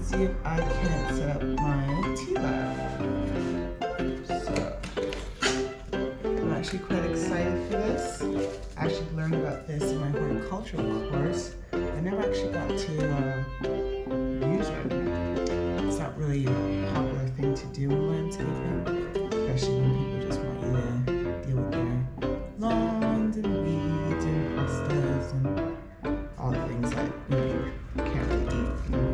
see if I can set up my TeaLab. So, I'm actually quite excited for this. I actually learned about this in my horticultural course. I never actually got to use it. It's not really a popular thing to do in landscaping, especially when people just want you to deal with their lawns and weeds and hostas and all the things that you can't really eat and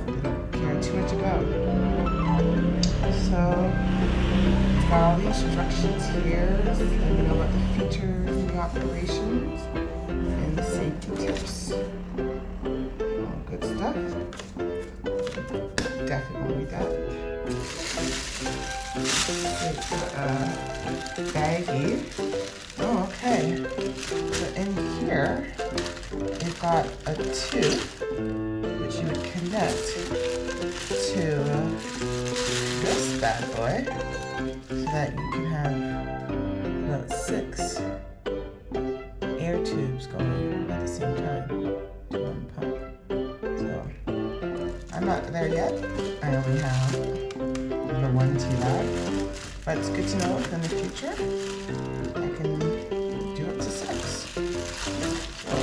they don't care too much about. So it's got all the instructions here, letting you know about the features and the operations and the safety tips. All good stuff. Definitely read that. It's baggie. Oh, okay. So in here, we've got a tube which you would connect to this bad boy so that you can have about 6 air tubes going at the same time to one pump. So I'm not there yet. I only have the one TeaLab, but it's good to know if in the future I can do up to 6. So,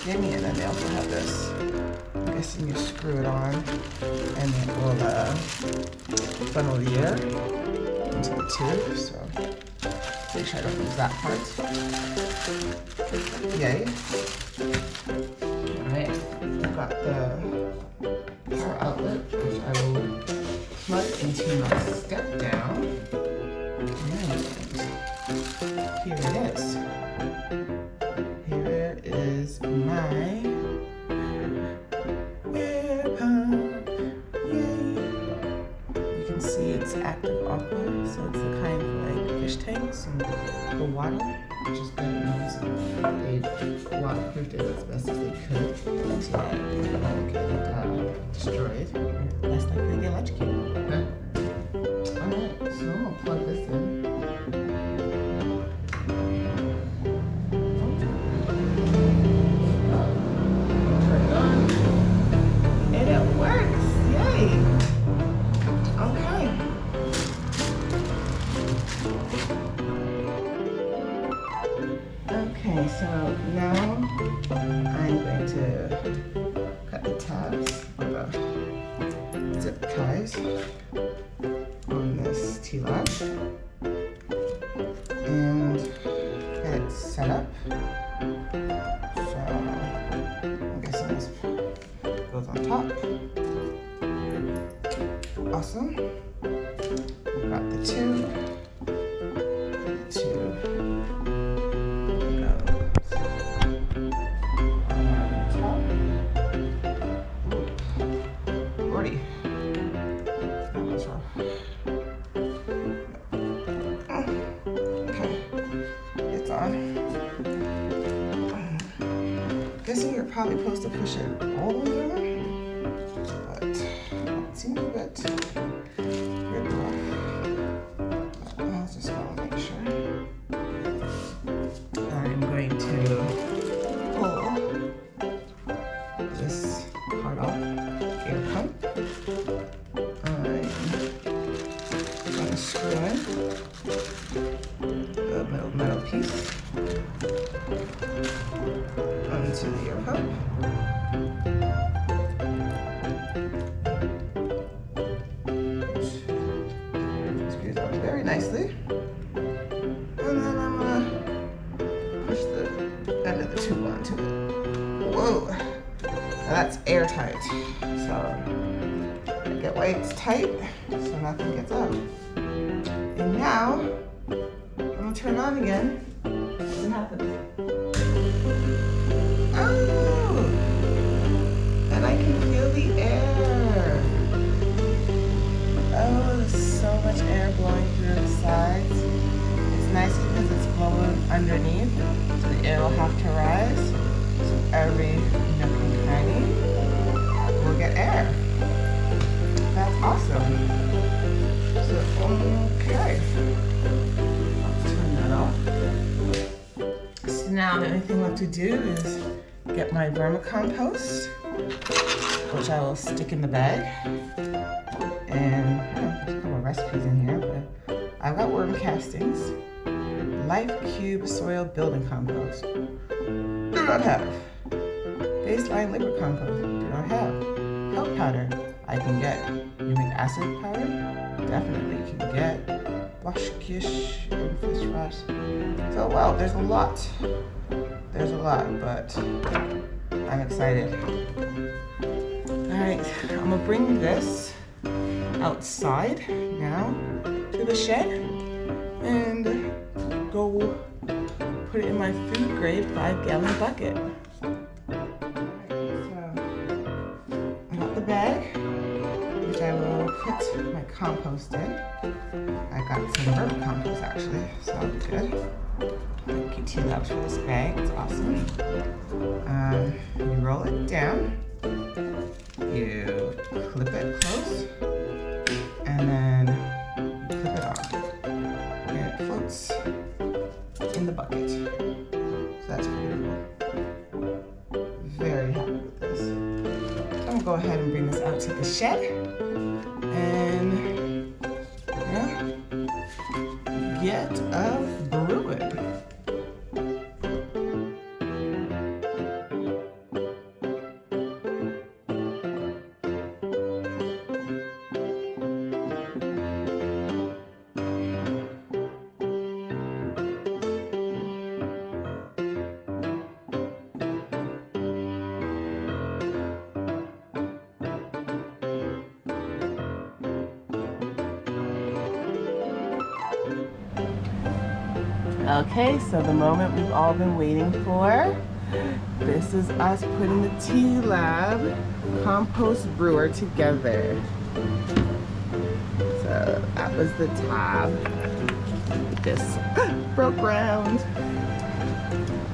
gimme, and then they also have this. I'm guessing you screw it on, and it will funnel the air into the tube. So make sure I don't lose that part. Yay! All right, I've got the power outlet, which I will plug into my step down. And here it is. Here is my air pump. Yay! You can see it's active aqua, so it's the kind for like fish tanks and the water, which is good. It means they waterproofed it as best as they could so that it won't get destroyed. Less likely to get electrocuted. Alright, so I'm gonna plug this in. Turn it on. And it works! Yay! Okay. Okay, so now I'm going to cut the tabs or the zip ties on this TeaLab and get it set up. So I'm guessing this goes on top. Awesome. We've got the tube. Guessing you're probably supposed to push it all the way over, but it seems a bit ripped off. But I just want to make sure. I'm going to pull this part off, air pump. I'm going to screw in the metal piece onto the air pump. Screws on very nicely. And then I'm gonna push the end of the tube onto it. Whoa! Now that's airtight. So I get why it's tight so nothing gets out. And now I'm gonna turn it on again. What happens? Oh! And I can feel the air. Oh, there's so much air blowing through the sides. It's nice because it's blowing underneath, so the air will have to rise. So every nook and cranny will get air. That's awesome. So, okay. I'll turn that off. So now the only thing left to do is get my vermicompost which I will stick in the bag. And there's a couple of recipes in here, but I've got worm castings, life cube soil building compost. Do not have. Baseline liquid compost. Do not have. Kelp powder. I can get. Humic acid powder. Definitely can get. Boschkish and fish flash. So well, there's a lot. There's a lot, but I'm excited. Alright, I'm gonna bring this outside now to the shed and go put it in my food grade 5-gallon bucket. Alright, so I got the bag, which I will put my compost in. I got some vermicompost actually, so that'll be good. Thank you, TeaLab, for this bag. It's awesome. You roll it down, you clip it close, and then you clip it off. And it floats in the bucket. So that's pretty cool. Very happy with this. So I'm gonna go ahead and bring this out to the shed and get a brewing. Okay, so the moment we've all been waiting for. This is us putting the TeaLab compost brewer together. So that was the tab. This broke ground.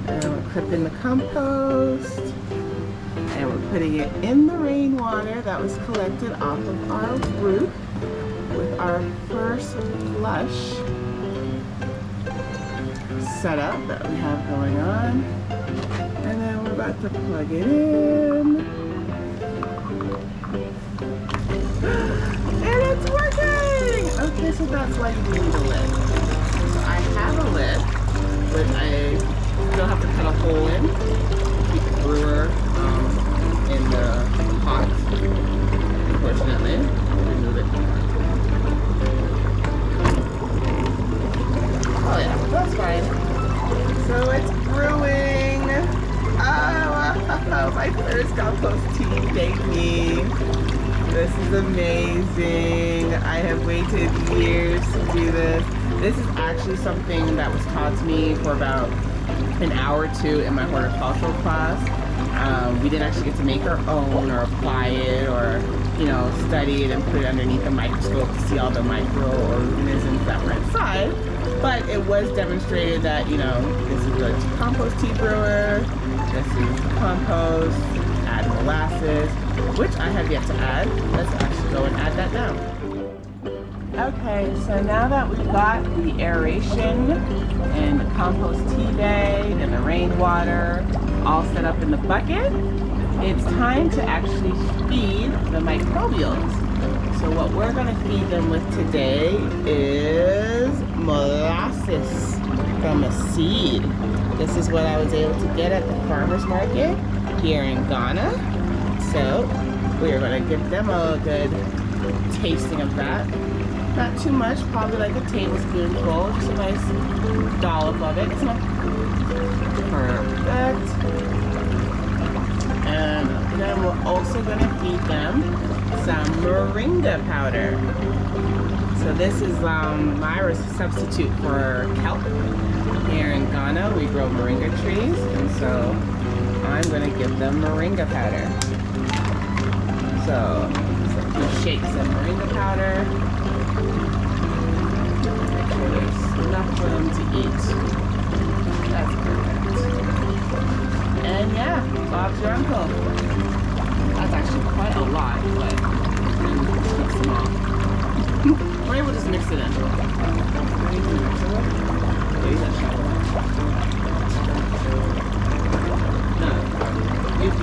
And we're clipping the compost. And we're putting it in the rainwater that was collected off of our roof with our first flush setup that we have going on. And then we're about to plug it in. And it's working! Okay, so that's why you need a lid. So I have a lid, but I still have to cut a hole in to keep the brewer in the pot. Unfortunately, remove it. Oh yeah, that's fine. So it's brewing. Oh, my first compost tea, baby. This is amazing. I have waited years to do this. This is actually something that was taught to me for about an hour or two in my horticultural class. We didn't actually get to make our own or apply it or, you know, study it and put it underneath a microscope to see all the microorganisms that were inside. But it was demonstrated that, you know, this is a compost tea brewer, this is compost, add molasses, which I have yet to add. Let's actually go and add that now. Okay, so now that we've got the aeration and the compost tea bag and the rainwater all set up in the bucket, it's time to actually feed the microbials. So what we're going to feed them with today is molasses from a seed. This is what I was able to get at the farmer's market here in Ghana. So we are going to give them a good tasting of that. Not too much, probably like a tablespoonful, just a nice dollop of it. It's not perfect. And then we're also going to feed them some moringa powder. So this is Myra's substitute for kelp. Here in Ghana, we grow moringa trees, and so I'm going to give them moringa powder. So a few shakes of moringa powder. Make sure there's enough for them to eat. That's perfect. And yeah, Bob's your uncle. That's actually quite a lot, but just mix them all. Or maybe we'll just mix it in. Use that shot. No, use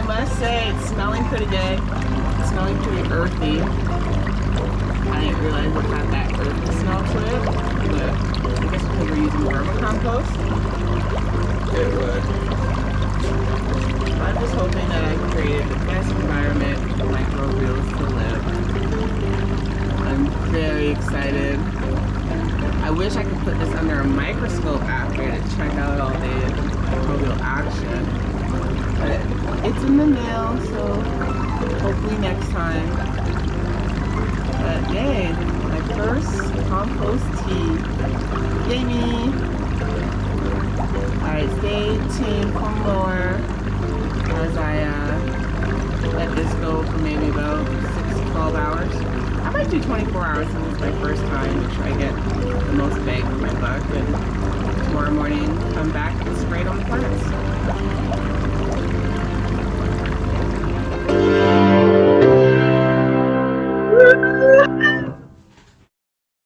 must say it's smelling pretty good. It's smelling pretty earthy. I didn't realize it had that earthy smell to it, but I guess because we're using vermicompost, it would. I'm just hoping that I've created the best environment for microbials to live. I'm very excited. I wish I could put this under a microscope after to check out all the microbial action. But it's in the mail, so hopefully next time. But yay, my first compost tea. Yay me! Alright, stay tuned for more as I let this go for maybe about 6 to 12 hours. I might do 24 hours since it's my first time to try to get the most bang for my buck. And tomorrow morning, come back and spray it on the plants.